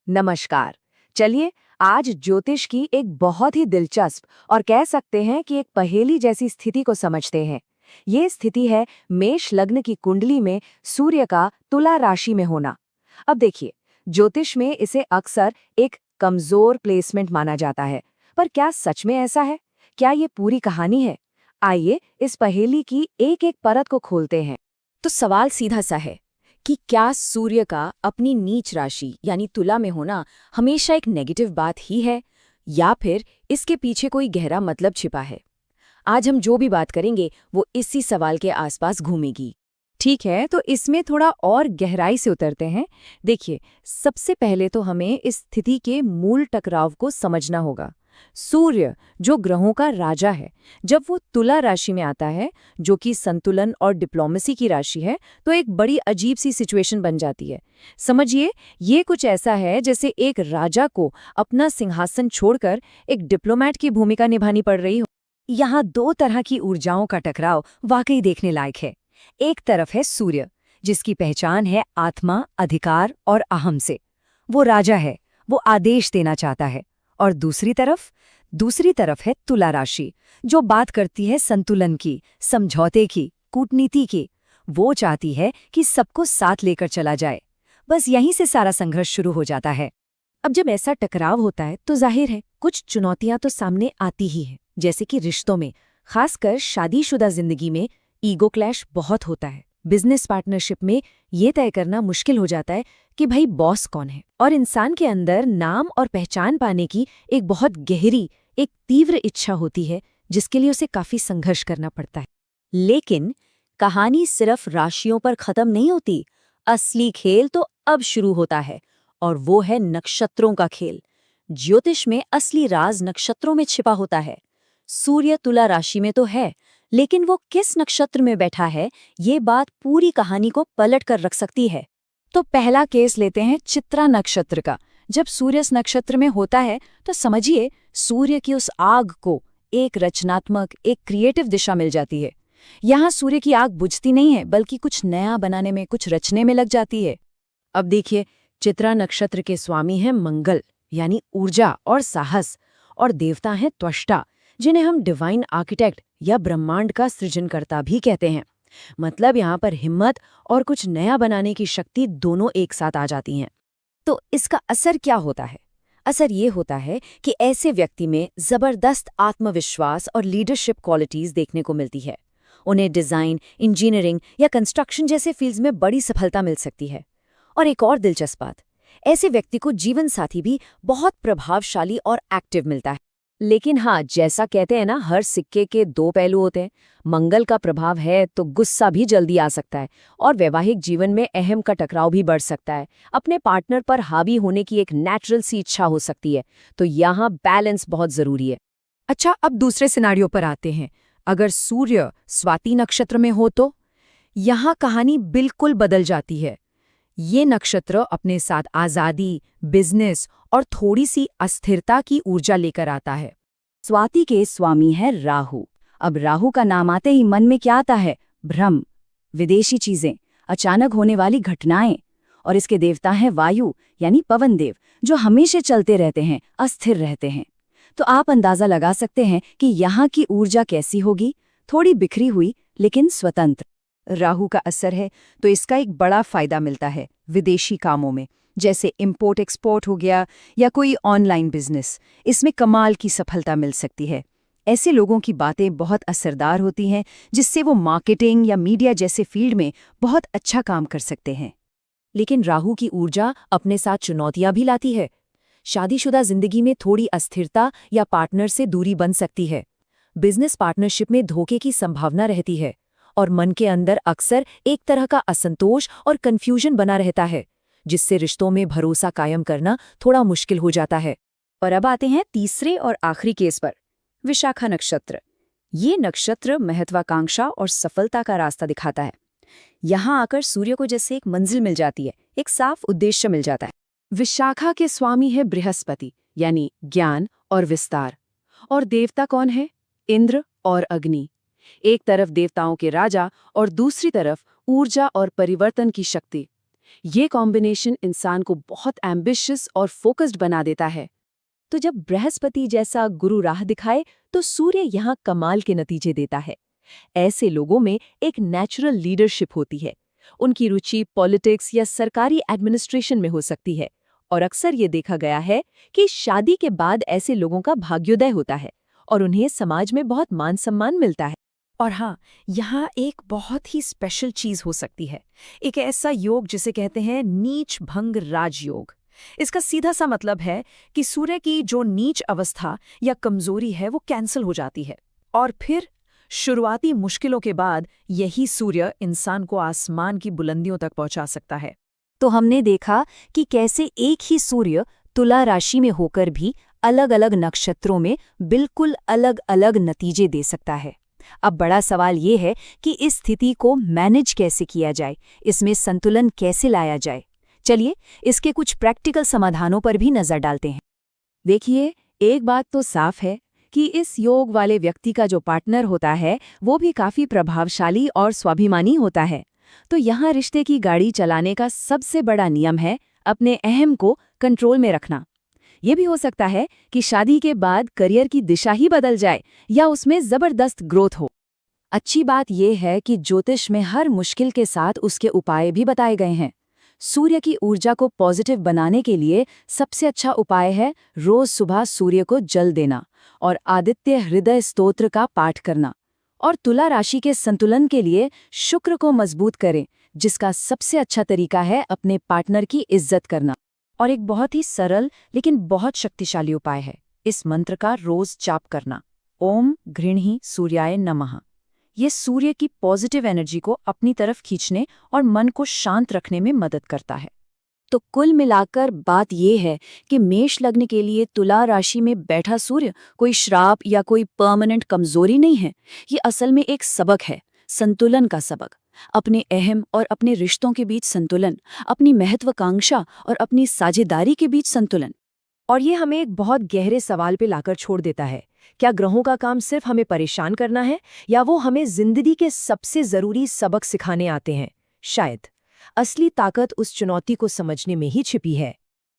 नमस्कार। चलिए आज ज्योतिष की एक बहुत ही दिलचस्प और कह सकते हैं कि एक पहेली जैसी स्थिति को समझते हैं। ये स्थिति है मेष लग्न की कुंडली में सूर्य का तुला राशि में होना। अब देखिए, ज्योतिष में इसे अक्सर एक कमजोर प्लेसमेंट माना जाता है, पर क्या सच में ऐसा है? क्या ये पूरी कहानी है? आइए इस पहेली की एक एक परत को खोलते हैं। तो सवाल सीधा सा है कि क्या सूर्य का अपनी नीच राशि यानी तुला में होना हमेशा एक नेगेटिव बात ही है, या फिर इसके पीछे कोई गहरा मतलब छिपा है? आज हम जो भी बात करेंगे वो इसी सवाल के आसपास घूमेगी। ठीक है, तो इसमें थोड़ा और गहराई से उतरते हैं। देखिए, सबसे पहले तो हमें इस स्थिति के मूल टकराव को समझना होगा। सूर्य जो ग्रहों का राजा है, जब वो तुला राशि में आता है, जो कि संतुलन और डिप्लोमेसी की राशि है, तो एक बड़ी अजीब सी सिचुएशन बन जाती है। समझिए, ये कुछ ऐसा है जैसे एक राजा को अपना सिंहासन छोड़कर एक डिप्लोमैट की भूमिका निभानी पड़ रही हो। यहाँ दो तरह की ऊर्जाओं का टकराव वाकई देखने लायक है। एक तरफ है सूर्य, जिसकी पहचान है आत्मा, अधिकार और अहम से। वो राजा है, वो आदेश देना चाहता है। और दूसरी तरफ है तुला राशि, जो बात करती है संतुलन की, समझौते की, कूटनीति की। वो चाहती है कि सबको साथ लेकर चला जाए। बस यहीं से सारा संघर्ष शुरू हो जाता है। अब जब ऐसा टकराव होता है तो जाहिर है कुछ चुनौतियां तो सामने आती ही हैं, जैसे कि रिश्तों में, खासकर शादीशुदा जिंदगी में ईगो क्लैश बहुत होता है। बिजनेस पार्टनरशिप में ये तय करना मुश्किल हो जाता है कि भाई बॉस कौन है, और इंसान के अंदर नाम और पहचान पाने की एक बहुत गहरी, एक तीव्र इच्छा होती है, जिसके लिए उसे काफी संघर्ष करना पड़ता है। लेकिन कहानी सिर्फ राशियों पर खत्म नहीं होती। असली खेल तो अब शुरू होता है, और वो है नक्षत्रों का खेल। ज्योतिष में असली राज नक्षत्रों में छिपा होता है। सूर्य तुला राशि में तो है, लेकिन वो किस नक्षत्र में बैठा है, ये बात पूरी कहानी को पलट कर रख सकती है। तो पहला केस लेते हैं चित्रा नक्षत्र का। जब सूर्य इस नक्षत्र में होता है तो समझिए सूर्य की उस आग को एक रचनात्मक, एक क्रिएटिव दिशा मिल जाती है। यहाँ सूर्य की आग बुझती नहीं है, बल्कि कुछ नया बनाने में, कुछ रचने में लग जाती है। अब देखिए, चित्रा नक्षत्र के स्वामी हैं मंगल, यानी ऊर्जा और साहस, और देवता हैं त्वष्टा, जिन्हें हम डिवाइन आर्किटेक्ट या ब्रह्मांड का सृजनकर्ता भी कहते हैं। मतलब यहाँ पर हिम्मत और कुछ नया बनाने की शक्ति दोनों एक साथ आ जाती हैं। तो इसका असर क्या होता है? असर ये होता है कि ऐसे व्यक्ति में जबरदस्त आत्मविश्वास और लीडरशिप क्वालिटीज देखने को मिलती है। उन्हें डिजाइन, इंजीनियरिंग या कंस्ट्रक्शन जैसे फील्ड्स में बड़ी सफलता मिल सकती है। और एक और दिलचस्प बात, ऐसे व्यक्ति को जीवन साथी भी बहुत प्रभावशाली और एक्टिव मिलता है। लेकिन हाँ, जैसा कहते हैं ना, हर सिक्के के दो पहलू होते हैं। मंगल का प्रभाव है तो गुस्सा भी जल्दी आ सकता है, और वैवाहिक जीवन में अहम का टकराव भी बढ़ सकता है। अपने पार्टनर पर हावी होने की एक नेचुरल सी इच्छा हो सकती है। तो यहाँ बैलेंस बहुत जरूरी है। अच्छा, अब दूसरे सिनारियो पर आते हैं। अगर सूर्य स्वाति नक्षत्र में हो तो यहाँ कहानी बिल्कुल बदल जाती है। ये नक्षत्र अपने साथ आजादी, बिजनेस और थोड़ी सी अस्थिरता की ऊर्जा लेकर आता है। स्वाति के स्वामी है राहु। अब राहु का नाम आते ही मन में क्या आता है? भ्रम, विदेशी चीजें, अचानक होने वाली घटनाएं। और इसके देवता हैं वायु, यानी पवन देव, जो हमेशा चलते रहते हैं, अस्थिर रहते हैं। तो आप अंदाजा लगा सकते हैं कि यहाँ की ऊर्जा कैसी होगी। थोड़ी बिखरी हुई, लेकिन स्वतंत्र। राहु का असर है तो इसका एक बड़ा फायदा मिलता है विदेशी कामों में, जैसे इंपोर्ट एक्सपोर्ट हो गया या कोई ऑनलाइन बिजनेस। इसमें कमाल की सफलता मिल सकती है। ऐसे लोगों की बातें बहुत असरदार होती हैं, जिससे वो मार्केटिंग या मीडिया जैसे फील्ड में बहुत अच्छा काम कर सकते हैं। लेकिन राहु की ऊर्जा अपने साथ चुनौतियां भी लाती है। शादीशुदा जिंदगी में थोड़ी अस्थिरता या पार्टनर से दूरी बन सकती है। बिजनेस पार्टनरशिप में धोखे की संभावना रहती है, और मन के अंदर अक्सर एक तरह का असंतोष और कंफ्यूजन बना रहता है, जिससे रिश्तों में भरोसा कायम करना थोड़ा मुश्किल हो जाता है। और अब आते हैं तीसरे और आखिरी केस पर, विशाखा नक्षत्र। ये नक्षत्र महत्वाकांक्षा और सफलता का रास्ता दिखाता है। यहाँ आकर सूर्य को जैसे एक मंजिल मिल जाती है, एक साफ उद्देश्य मिल जाता है। विशाखा के स्वामी है बृहस्पति, यानी ज्ञान और विस्तार। और देवता कौन है? इंद्र और अग्नि। एक तरफ देवताओं के राजा और दूसरी तरफ ऊर्जा और परिवर्तन की शक्ति। ये कॉम्बिनेशन इंसान को बहुत एम्बिशियस और फोकस्ड बना देता है। तो जब बृहस्पति जैसा गुरु राह दिखाए तो सूर्य यहाँ कमाल के नतीजे देता है। ऐसे लोगों में एक नेचुरल लीडरशिप होती है। उनकी रुचि पॉलिटिक्स या सरकारी एडमिनिस्ट्रेशन में हो सकती है और अक्सर ये देखा गया है कि शादी के बाद ऐसे लोगों का भाग्योदय होता है और उन्हें समाज में बहुत मान सम्मान मिलता है। और हाँ, यहाँ एक बहुत ही स्पेशल चीज हो सकती है, एक ऐसा योग जिसे कहते हैं नीच भंग राजयोग। इसका सीधा सा मतलब है कि सूर्य की जो नीच अवस्था या कमजोरी है वो कैंसिल हो जाती है और फिर शुरुआती मुश्किलों के बाद यही सूर्य इंसान को आसमान की बुलंदियों तक पहुंचा सकता है। तो हमने देखा कि कैसे एक ही सूर्य तुला राशि में होकर भी अलग अलग नक्षत्रों में बिल्कुल अलग अलग नतीजे दे सकता है। अब बड़ा सवाल ये है कि इस स्थिति को मैनेज कैसे किया जाए, इसमें संतुलन कैसे लाया जाए। चलिए इसके कुछ प्रैक्टिकल समाधानों पर भी नजर डालते हैं। देखिए, एक बात तो साफ है कि इस योग वाले व्यक्ति का जो पार्टनर होता है वो भी काफी प्रभावशाली और स्वाभिमानी होता है। तो यहाँ रिश्ते की गाड़ी चलाने का सबसे बड़ा नियम है अपने अहम को कंट्रोल में रखना। ये भी हो सकता है कि शादी के बाद करियर की दिशा ही बदल जाए या उसमें जबरदस्त ग्रोथ हो। अच्छी बात यह है कि ज्योतिष में हर मुश्किल के साथ उसके उपाय भी बताए गए हैं। सूर्य की ऊर्जा को पॉजिटिव बनाने के लिए सबसे अच्छा उपाय है रोज सुबह सूर्य को जल देना और आदित्य हृदय स्तोत्र का पाठ करना। और तुला राशि के संतुलन के लिए शुक्र को मजबूत करें, जिसका सबसे अच्छा तरीका है अपने पार्टनर की इज्जत करना। और एक बहुत ही सरल लेकिन बहुत शक्तिशाली उपाय है इस मंत्र का रोज जाप करना, ओम घृणी सूर्याय नमः। ये सूर्य की पॉजिटिव एनर्जी को अपनी तरफ खींचने और मन को शांत रखने में मदद करता है। तो कुल मिलाकर बात यह है कि मेष लग्न के लिए तुला राशि में बैठा सूर्य कोई श्राप या कोई परमानेंट कमजोरी नहीं है। ये असल में एक सबक है, संतुलन का सबक। अपने अहम और अपने रिश्तों के बीच संतुलन, अपनी महत्वाकांक्षा और अपनी साझेदारी के बीच संतुलन। और ये हमें एक बहुत गहरे सवाल पे लाकर छोड़ देता है, क्या ग्रहों का काम सिर्फ हमें परेशान करना है या वो हमें जिंदगी के सबसे जरूरी सबक सिखाने आते हैं? शायद असली ताकत उस चुनौती को समझने में ही छिपी है।